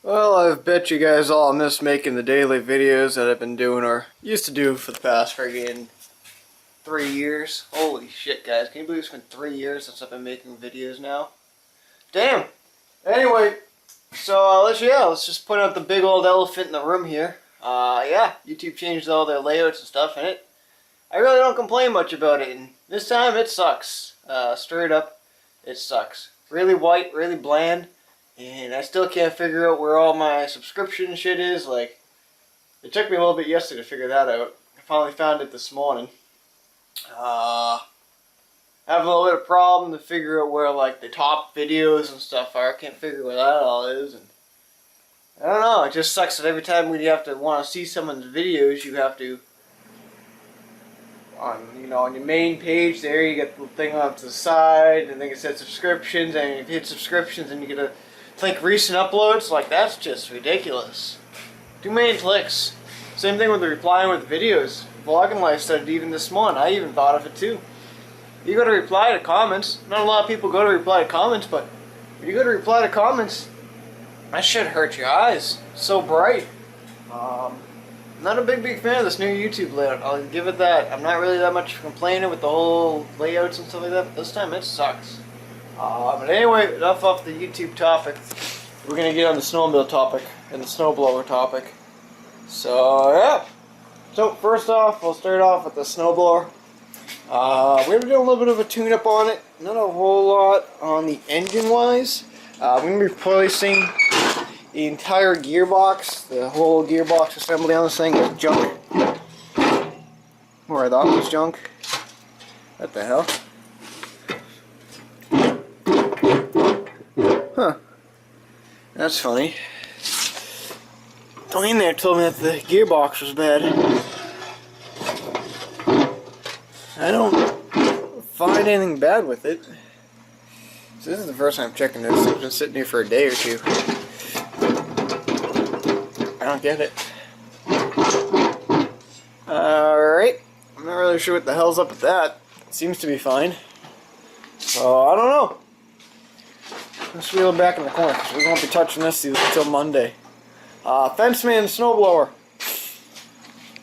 Well, I bet you guys all miss making the daily videos that I've been doing or used to do for the past friggin' 3 years. Holy shit, guys. Can you believe it's been 3 years since I've been making videos now? Damn! Anyway, so let's just point out the big old elephant in the room here. Yeah, YouTube changed all their layouts and stuff in it. I really don't complain much about it, and this time it sucks. Straight up, it sucks. Really white, really bland. And I still can't figure out where all my subscription shit is. Like, it took me a little bit yesterday to figure that out. I finally found it this morning. Having a little bit of problem to figure out where like the top videos and stuff are. I can't figure where that all is. And I don't know. It just sucks that every time we have to want to see someone's videos, you have to on your main page there. You get the thing off to the side, and then it says subscriptions, and if you hit subscriptions, and you get a click recent uploads. Like, that's just ridiculous. Too many clicks. Same thing with the replying with videos. Vlogging Life started even this morning. I even thought of it too. You go to reply to comments. Not a lot of people go to reply to comments, but when you go to reply to comments, that shit hurts your eyes. So bright. Not a big fan of this new YouTube layout. I'll give it that. I'm not really that much complaining with the whole layouts and stuff like that, but this time it sucks. But anyway, enough off the YouTube topic. We're going to get on the snowmobile topic and the snowblower topic. So, yeah. So, first off, we'll start off with the snowblower. We're going to do a little bit of a tune-up on it. Not a whole lot on the engine-wise. We're going to be replacing the entire gearbox. The whole gearbox assembly on this thing is junk. Or I thought it was junk. What the hell? Huh. That's funny. Dwayne there told me that the gearbox was bad. I don't find anything bad with it. So this is the first time I'm checking this. It's been sitting here for a day or two. I don't get it. Alright. I'm not really sure what the hell's up with that. It seems to be fine. So, I don't know. Let's wheel it back in the corner because we won't be touching this until Monday. Fenceman snowblower.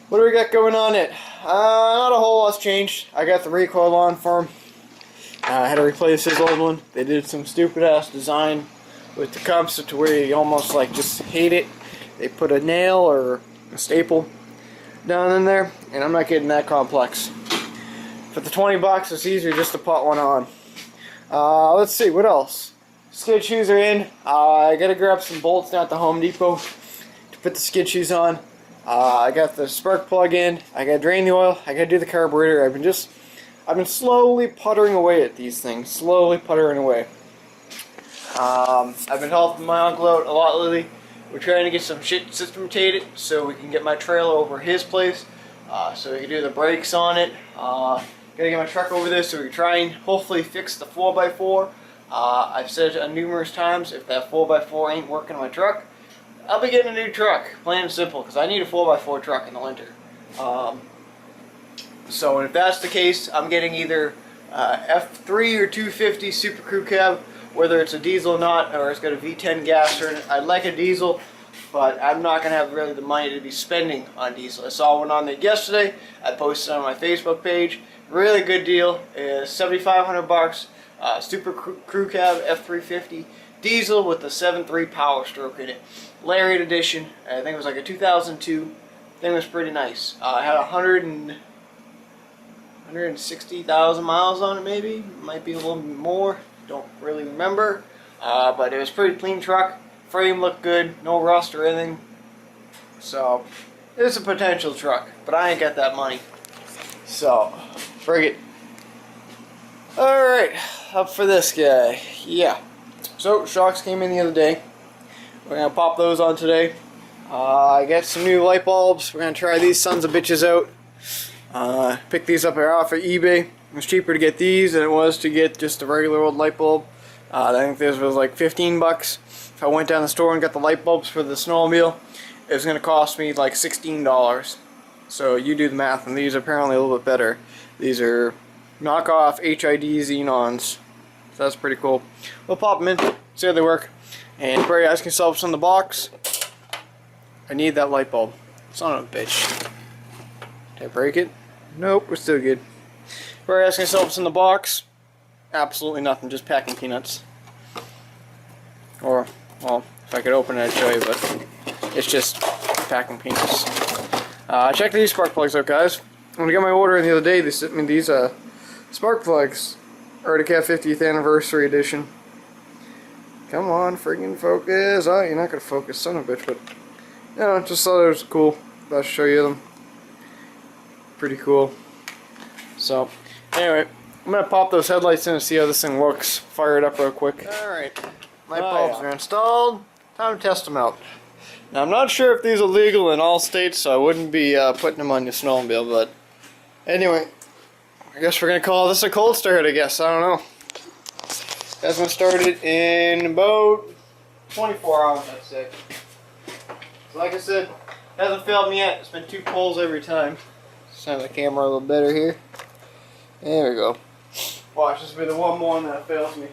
What do we got going on it? Not a whole lot's changed. I got the recoil on for him. I had to replace his old one. They did some stupid ass design with the composite to where you almost like just hate it. They put a nail or a staple down in there, and I'm not getting that complex. For the 20 bucks, it's easier just to put one on. Let's see, what else? Skid shoes are in. I gotta grab some bolts down at the Home Depot to put the skid shoes on. I got the spark plug in. I gotta drain the oil. I gotta do the carburetor. I've been slowly puttering away at these things. Slowly puttering away. I've been helping my uncle out a lot lately. We're trying to get some shit systemated so we can get my trailer over his place, so we can do the brakes on it. Gotta get my truck over there so we can try and hopefully fix the 4x4. I've said it numerous times, if that 4x4 ain't working on my truck, I'll be getting a new truck, plain and simple, because I need a 4x4 truck in the winter. So if that's the case, I'm getting either F3 or 250 Super Crew Cab, whether it's a diesel or not, or it's got a V10 gas in it. I'd like a diesel, but I'm not going to have really the money to be spending on diesel. I saw one on there yesterday. I posted it on my Facebook page. Really good deal. It's $7,500. Super Crew Cab F350 diesel with the 7.3 Power Stroke in it. Lariat edition. I think it was like a 2002. Thing was pretty nice. I had 160,000 miles on it, maybe. Might be a little bit more. Don't really remember. But it was a pretty clean truck. Frame looked good. No rust or anything. So, it's a potential truck. But I ain't got that money. So, frig it. Alright, up for this guy. Yeah. So, shocks came in the other day. We're going to pop those on today. I got some new light bulbs. We're going to try these sons of bitches out. Picked these up off of eBay. It was cheaper to get these than it was to get just a regular old light bulb. I think this was like 15 bucks. If I went down the store and got the light bulbs for the snowmobile, it was going to cost me like $16. So you do the math, and these are apparently a little bit better. These are knockoff HID xenons. So that's pretty cool. We'll pop them in. see how they work. And you're probably asking yourself what's in the box. I need that light bulb. Son of a bitch. Did I break it? Nope, we're still good. You're probably asking yourself what's in the box. Absolutely nothing, just packing peanuts. Or, well, if I could open it I'd show you, but it's just packing peanuts. Check these spark plugs out, guys. When I got my order in the other day, they sent me these spark plugs. Or the Cat 50th anniversary edition. Come on, friggin' focus. Oh, you're not gonna focus, son of a bitch, but you know, just thought it was cool. Thought I'd show you them. Pretty cool. So, anyway, I'm gonna pop those headlights in and see how this thing looks. Fire it up real quick. Alright, light bulbs are installed. Time to test them out. Now, I'm not sure if these are legal in all states, so I wouldn't be putting them on your snowmobile, but anyway, I guess we're gonna call this a cold start, I guess. I don't know. That's gonna start it in about 24 hours, I'd say. So like I said, hasn't failed me yet. It's been 2 pulls every time. Set the camera a little better here. There we go. Watch, this will be the one more that fails me.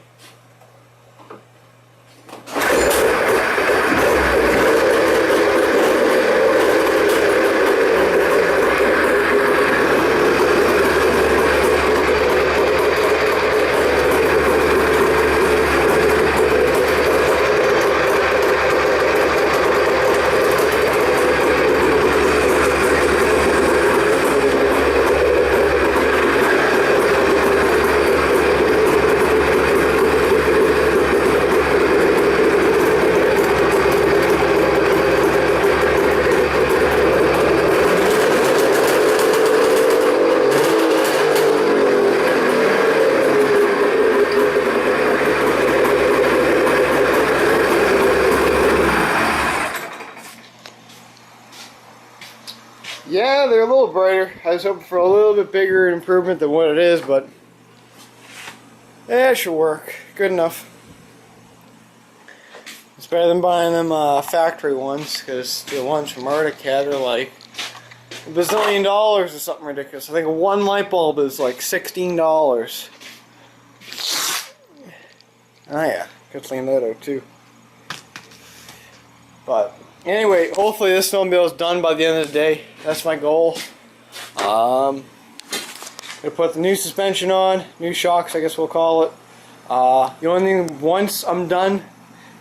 Yeah, they're a little brighter. I was hoping for a little bit bigger improvement than what it is, but it should work. Good enough. It's better than buying them factory ones, because the ones from Cat are like $1 bazillion or something ridiculous. I think one light bulb is like $16. Oh yeah, could clean that out too. But anyway, hopefully this snowmobile is done by the end of the day. That's my goal. Gonna put the new suspension on, new shocks, I guess we'll call it. The only thing, once I'm done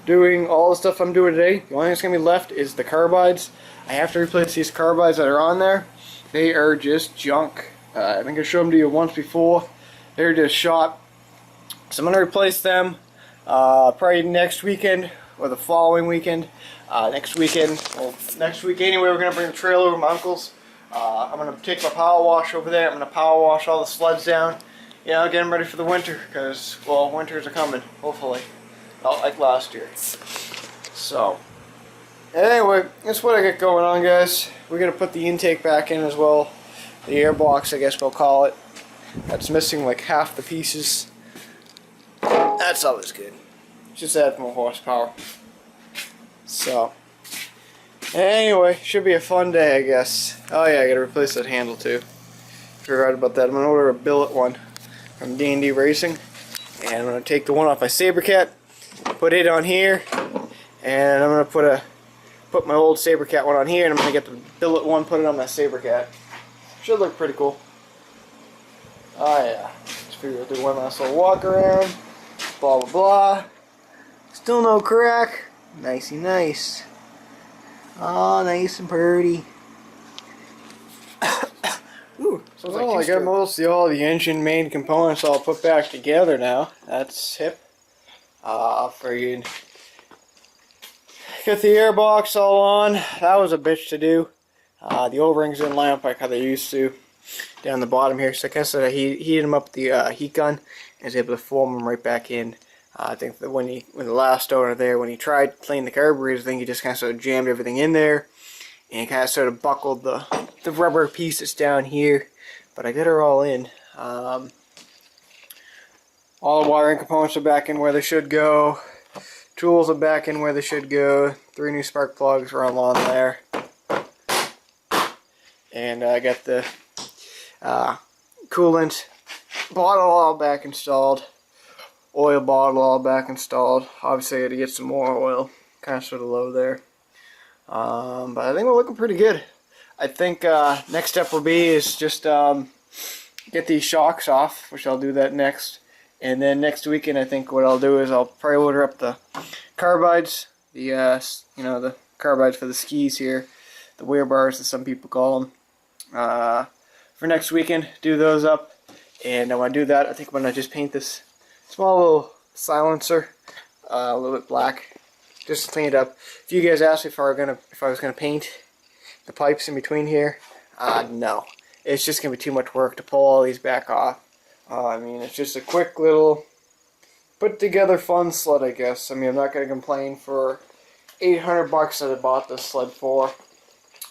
doing all the stuff I'm doing today, the only thing that's gonna be left is the carbides. I have to replace these carbides that are on there. They are just junk. I think I showed them to you once before. They're just shot. So I'm gonna replace them probably next weekend or the following weekend. Next week anyway, we're going to bring the trailer over to my uncle's. I'm going to take my power wash over there. I'm going to power wash all the sleds down. You know, get them ready for the winter, because, well, winters are coming, hopefully. Not like last year. So, anyway, that's what I got going on, guys. We're going to put the intake back in as well. The air box, I guess we'll call it. That's missing like half the pieces. That's always good. Just add more horsepower. So, anyway, should be a fun day, I guess. Oh yeah, I gotta replace that handle too. Forgot about that. I'm gonna order a billet one from D&D Racing, and I'm gonna take the one off my Sabercat, put it on here, and I'm gonna put my old Sabercat one on here, and I'm gonna get the billet one, put it on my Sabercat. Should look pretty cool. Oh yeah, just figure I'll do one last little walk around. Blah blah blah. Still no crack. Nicey nice. Oh, nice and pretty. Ooh, well, I got mostly all the engine main components all put back together now. That's hip. Friggin'. Got the airbox all on. That was a bitch to do. The O-rings didn't line up like how they used to. Down the bottom here. So I guess I heated them up with the heat gun and was able to form them right back in. I think that when the last owner there, when he tried to clean the carburetors, I think he just kind of sort of jammed everything in there, and kind of sort of buckled the rubber piece that's down here. But I got her all in. All the wiring components are back in where they should go. Tools are back in where they should go. 3 new spark plugs are on there. And I got the coolant bottle all back installed. oil bottle all back installed. Obviously I had to get some more oil, kind of sort of low there. But I think we're looking pretty good. I think next step will be is just get these shocks off, which I'll do that next. And then next weekend, I think what I'll do is I'll probably order up the carbides, the you know, the carbides for the skis here, the wear bars as some people call them. For next weekend, do those up. And when I do that, I think I'm gonna just paint this small little silencer a little bit black, just to clean it up. If you guys asked me if I was gonna paint the pipes in between here, no. It's just going to be too much work to pull all these back off. I mean, it's just a quick little put together fun sled, I guess. I mean, I'm not going to complain for $800 that I bought this sled for.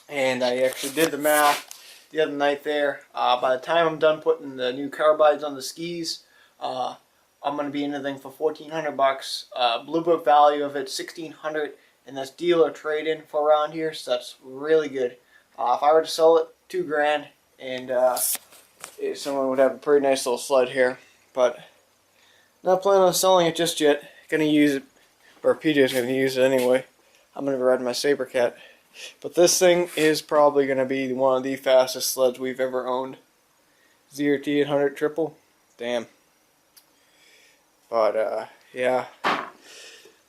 And I actually did the math the other night there. By the time I'm done putting the new carbides on the skis, I'm going to be anything for $1,400. Blue Book value of it $1,600, and that's dealer trade-in for around here, so that's really good. If I were to sell it, $2 grand. And someone would have a pretty nice little sled here, but not planning on selling it just yet. Gonna use it, or PJ's gonna use it anyway. I'm gonna ride my Saber Cat, but this thing is probably gonna be one of the fastest sleds we've ever owned. ZRT800 triple, damn. But yeah.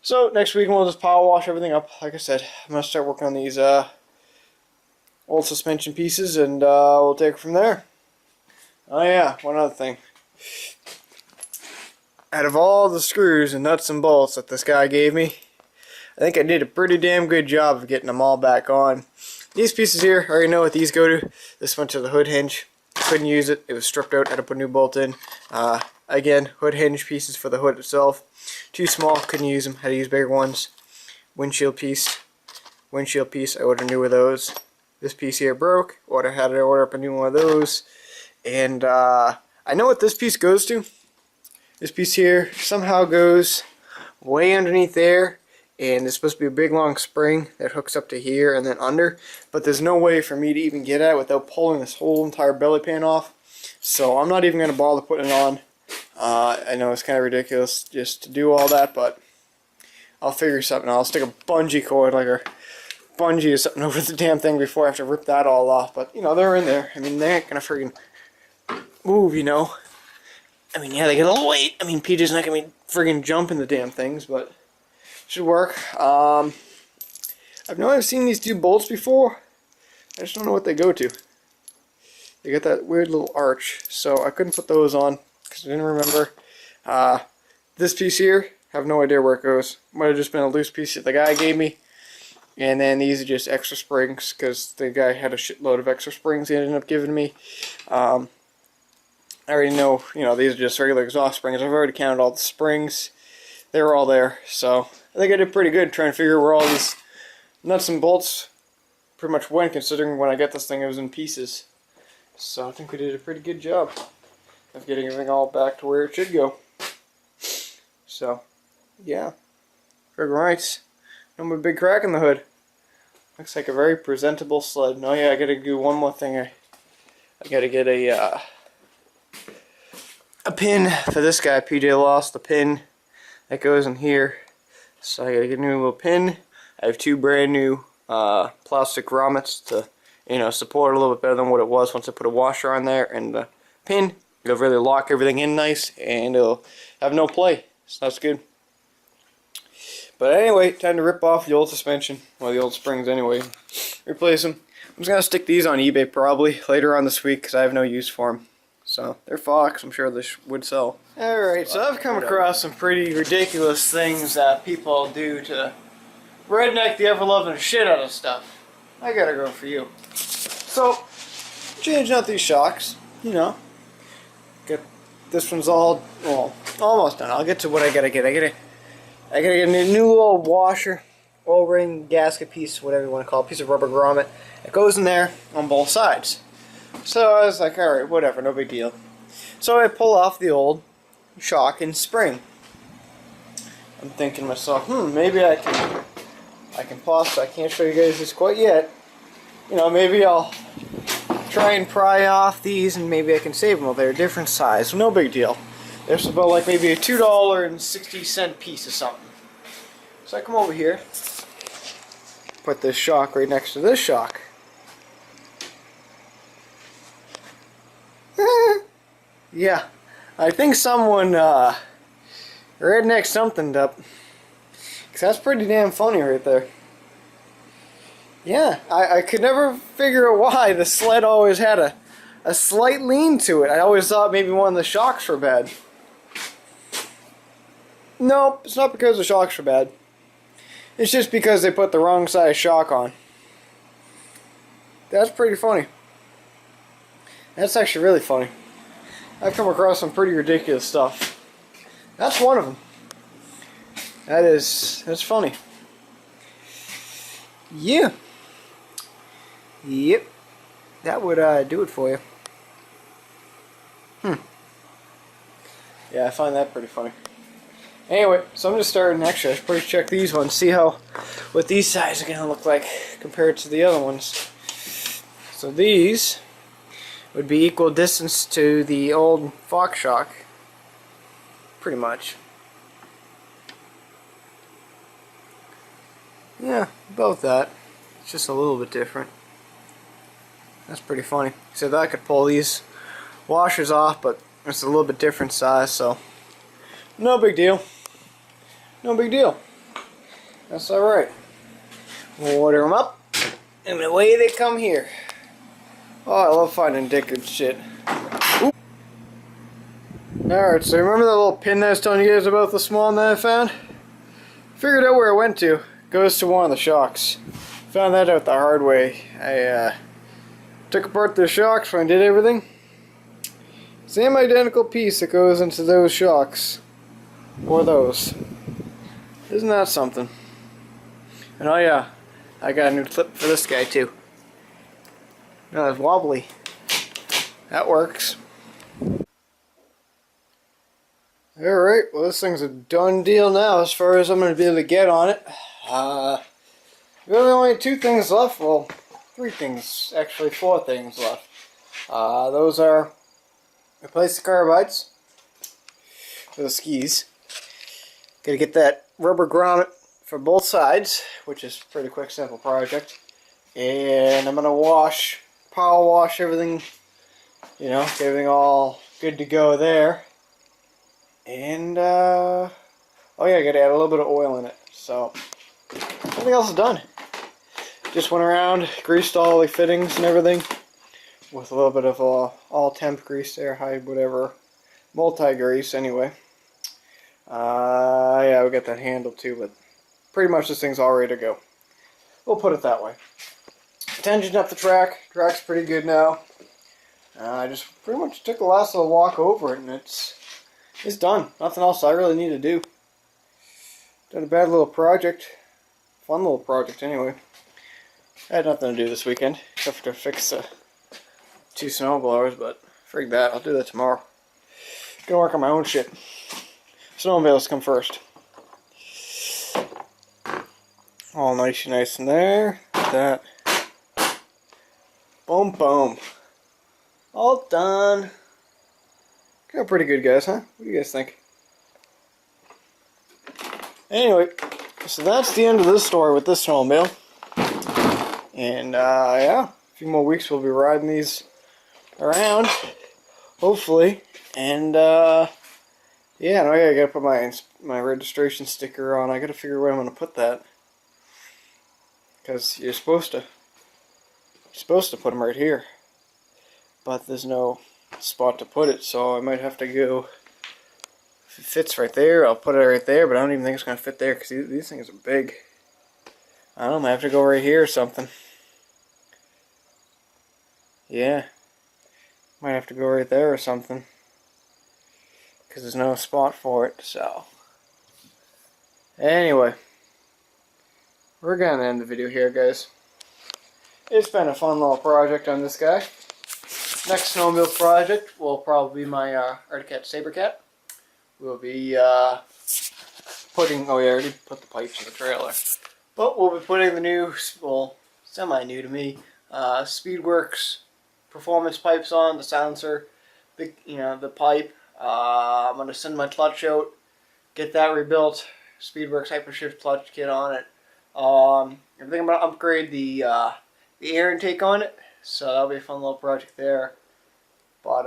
So next week we'll just power wash everything up. Like I said, I'm gonna start working on these old suspension pieces, and we'll take it from there. Oh yeah, one other thing. Out of all the screws and nuts and bolts that this guy gave me, I think I did a pretty damn good job of getting them all back on. These pieces here, I already know what these go to. This went to the hood hinge. Couldn't use it. It was stripped out. Had to put a new bolt in. Again, hood hinge pieces for the hood itself. Too small. Couldn't use them. Had to use bigger ones. Windshield piece. I ordered new of those. This piece here broke. Had to order up a new one of those. And I know what this piece goes to. This piece here somehow goes way underneath there. And there's supposed to be a big long spring that hooks up to here and then under. But there's no way for me to even get at it without pulling this whole entire belly pan off. So I'm not even going to bother putting it on. I know it's kind of ridiculous just to do all that, but I'll figure something out. I'll stick a bungee cord, like a bungee or something, over the damn thing before I have to rip that all off. But, you know, they're in there. I mean, they ain't going to friggin' move, you know. I mean, yeah, they get a little weight. I mean, PJ's not going to be friggin' jumping the damn things, but should work. I've never seen these two bolts before. I just don't know what they go to. They got that weird little arch, so I couldn't put those on because I didn't remember. This piece here, have no idea where it goes. Might have just been a loose piece that the guy gave me. And then these are just extra springs because the guy had a shitload of extra springs he ended up giving me. I already know, you know, these are just regular exhaust springs. I've already counted all the springs. They were all there, so I think I did pretty good trying to figure where all these nuts and bolts pretty much went, considering when I got this thing it was in pieces. So I think we did a pretty good job of getting everything all back to where it should go. So, yeah. Friggin' right. No big crack in the hood. Looks like a very presentable sled. No, yeah, I gotta do one more thing. I gotta get a pin for this guy. PJ lost the pin that goes in here, so I gotta get a new little pin. I have two brand new plastic grommets to, you know, support a little bit better than what it was once I put a washer on there, and the pin, it'll really lock everything in nice, and it'll have no play, so that's good. But anyway, time to rip off the old suspension, well, the old springs anyway, replace them. I'm just gonna stick these on eBay probably later on this week because I have no use for them. So they're Fox, I'm sure this would sell. Alright, so I've come across some pretty ridiculous things that people do to redneck the ever-loving shit out of stuff. I gotta go for you. So, changing out these shocks, you know. This one's all, well, almost done. I'll get to what I gotta get. I gotta get a new little washer, oil ring, gasket piece, whatever you want to call it, piece of rubber grommet. It goes in there on both sides. So I was like, alright, whatever, no big deal. So I pull off the old shock and spring. I'm thinking to myself, maybe I can possibly, I can't show you guys this quite yet. You know, maybe I'll try and pry off these and maybe I can save them. Well, they're a different size, so no big deal. It's about like maybe a $2.60 piece or something. So I come over here, put this shock right next to this shock. Yeah, I think someone redneck something up. Cause that's pretty damn funny right there. Yeah, I could never figure out why the sled always had a slight lean to it. I always thought maybe one of the shocks were bad. Nope, it's not because the shocks were bad. It's just because they put the wrong size shock on. That's pretty funny. That's actually really funny. I've come across some pretty ridiculous stuff. That's one of them. That's funny. Yeah. Yep. That would do it for you. Yeah, I find that pretty funny. Anyway, so I'm just starting. Actually, I should probably check these ones, see what these sides are going to look like compared to the other ones. So these would be equal distance to the old Fox shock, pretty much. Yeah, about that. It's just a little bit different. That's pretty funny. So that I could pull these washers off, but it's a little bit different size, so no big deal. No big deal. That's alright. We'll order them up, and away they come here. Oh, I love finding dickard shit. Alright, so remember that little pin that I was telling you guys about this morning that I found? Figured out where it went to. Goes to one of the shocks. Found that out the hard way. I took apart the shocks when I did everything. Same identical piece that goes into those shocks. Or those. Isn't that something? And oh yeah, I got a new clip for this guy too. No, it's wobbly. That works. Alright, well this thing's a done deal now as far as I'm going to be able to get on it. Really only 2 things left. Well, 3 things. Actually 4 things left. Those are replace the carbides for the skis. Gotta get that rubber grommet for both sides, which is a pretty quick, simple project. And I'm gonna power wash everything, you know, get everything all good to go there. And oh yeah, I gotta add a little bit of oil in it. So everything else is done. Just went around, greased all the fittings and everything with a little bit of all temp grease there, high whatever, multi-grease anyway. Yeah, we got that handle too, but pretty much this thing's all ready to go. We'll put it that way. Tensioned up the track. Track's pretty good now. I just pretty much took the last little walk over it, and it's done. Nothing else I really need to do. Done a bad little project. Fun little project anyway. I had nothing to do this weekend except for to fix the 2 snowblowers, but frig that. I'll do that tomorrow. Gonna work on my own shit. Snowmobiles come first. All nice in there. That. Boom, boom. All done. Got pretty good, guys, huh? What do you guys think? Anyway, so that's the end of this story with this snowmobile. And yeah, a few more weeks we'll be riding these around, hopefully. And yeah, no, I gotta put my registration sticker on. I gotta figure where I'm gonna put that, because you're supposed to put them right here, but there's no spot to put it, so I might have to go. If it fits right there, I'll put it right there, but I don't even think it's gonna fit there because these things are big. I don't know, I might have to go right here or something. Yeah, might have to go right there or something, because there's no spot for it. So anyway, we're gonna end the video here, guys. It's been a fun little project on this guy. Next snowmobile project will probably be my Cat ZRT800. We'll be putting, oh yeah, I already put the pipes in the trailer, but we'll be putting the new, well, semi-new to me, Speedworks performance pipes on, the silencer, the pipe, I'm going to send my clutch out, get that rebuilt. Speedworks Hypershift clutch kit on it. I'm thinking about upgrade the air intake on it, so that'll be a fun little project there. But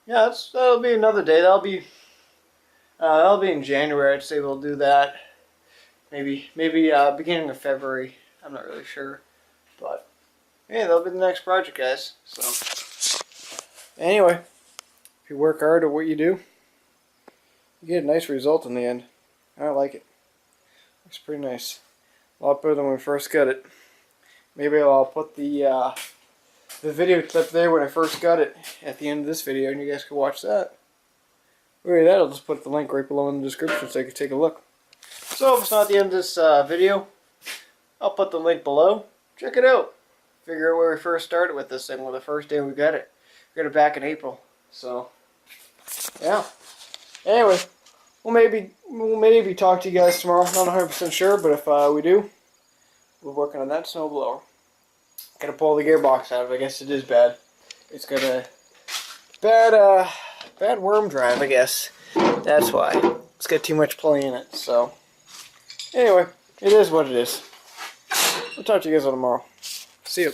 yeah, that'll be another day. That'll be in January. I'd say we'll do that. Maybe beginning of February. I'm not really sure, but yeah, that'll be the next project, guys. So anyway, if you work hard at what you do, you get a nice result in the end. I like it. It's pretty nice. A lot better than when we first got it. Maybe I'll put the video clip there when I first got it at the end of this video, and you guys can watch that. Anyway, that, I'll just put the link right below in the description so you can take a look. So if it's not the end of this video, I'll put the link below. Check it out. Figure out where we first started with this thing. Well, the first day we got it. We got it back in April. So yeah. Anyway. We'll maybe talk to you guys tomorrow. Not 100% sure, but if we do, we're working on that snowblower. Gotta pull the gearbox out of it. I guess it is bad. It's got a bad worm drive, I guess. That's why. It's got too much play in it. So anyway, it is what it is. We'll talk to you guys all tomorrow. See you.